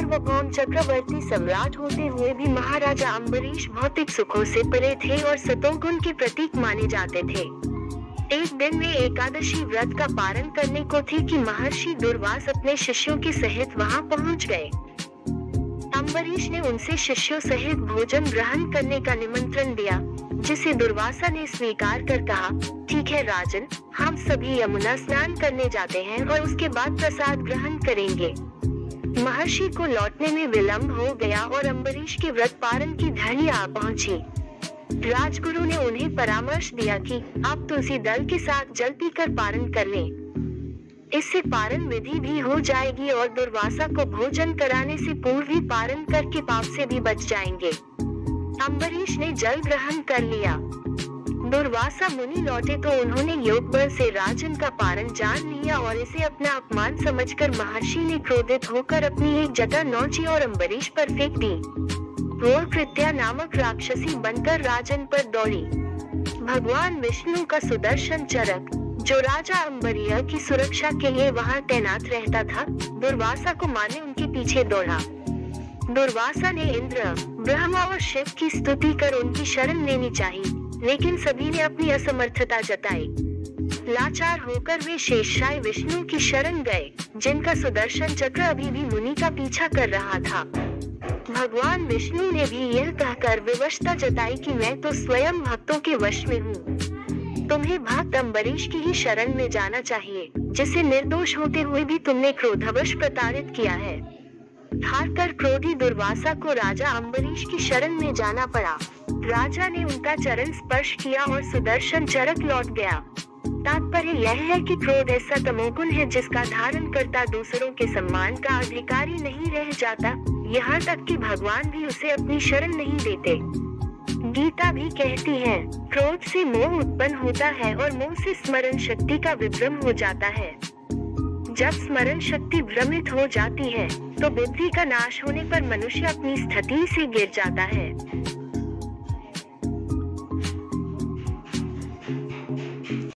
सार्वभौम चक्रवर्ती सम्राट होते हुए भी महाराजा अम्बरीश भौतिक सुखों से परे थे और सतोगुण के प्रतीक माने जाते थे। एक दिन वे एकादशी व्रत का पारण करने को थे कि महर्षि दुर्वास अपने शिष्यों के सहित वहां पहुंच गए। अम्बरीश ने उनसे शिष्यों सहित भोजन ग्रहण करने का निमंत्रण दिया, जिसे दुर्वासा ने स्वीकार कर कहा, ठीक है राजन, हम सभी यमुना स्नान करने जाते हैं और उसके बाद प्रसाद ग्रहण करेंगे। महर्षि को लौटने में विलंब हो गया और अम्बरीश के व्रत पारण की घड़ी आ पहुंची। राजगुरु ने उन्हें परामर्श दिया कि आप तुलसी दल के साथ जल पीकर पारण कर लें। इससे पारण विधि भी हो जाएगी और दुर्वासा को भोजन कराने से पूर्व ही पारण करके पाप से भी बच जाएंगे। अम्बरीश ने जल ग्रहण कर लिया। दुर्वासा मुनि लौटे तो उन्होंने योग बल से राजन का पारण जान लिया और इसे अपना अपमान समझकर महर्षि ने क्रोधित होकर अपनी एक जटा नौची और अम्बरीश पर फेंक दी। वो कृत्या नामक राक्षसी बनकर राजन पर दौड़ी। भगवान विष्णु का सुदर्शन चरक, जो राजा अम्बरीय की सुरक्षा के लिए वहां तैनात रहता था, दुर्वासा को मारने उनके पीछे दौड़ा। दुर्वासा ने इंद्र, ब्रह्मा और शिव की स्तुति कर उनकी शरण लेनी चाहिए, लेकिन सभी ने अपनी असमर्थता जताई। लाचार होकर वे शेषशायी विष्णु की शरण गए, जिनका सुदर्शन चक्र अभी भी मुनि का पीछा कर रहा था। भगवान विष्णु ने भी यह कहकर विवशता जताई कि मैं तो स्वयं भक्तों के वश में हूँ। तुम्हें भक्त अम्बरीश की ही शरण में जाना चाहिए, जिसे निर्दोष होते हुए भी तुमने क्रोधवश प्रताड़ित किया है। हारकर क्रोधी दुर्वासा को राजा अम्बरीश की शरण में जाना पड़ा। राजा ने उनका चरण स्पर्श किया और सुदर्शन चरक लौट गया। तात्पर्य यह है कि क्रोध ऐसा तमोगुण है जिसका धारण करता दूसरों के सम्मान का अधिकारी नहीं रह जाता, यहाँ तक कि भगवान भी उसे अपनी शरण नहीं देते। गीता भी कहती है, क्रोध से मोह उत्पन्न होता है और मोह से स्मरण शक्ति का विभ्रम हो जाता है। जब स्मरण शक्ति भ्रमित हो जाती है, तो बुद्धि का नाश होने पर मनुष्य अपनी स्थिति से गिर जाता है।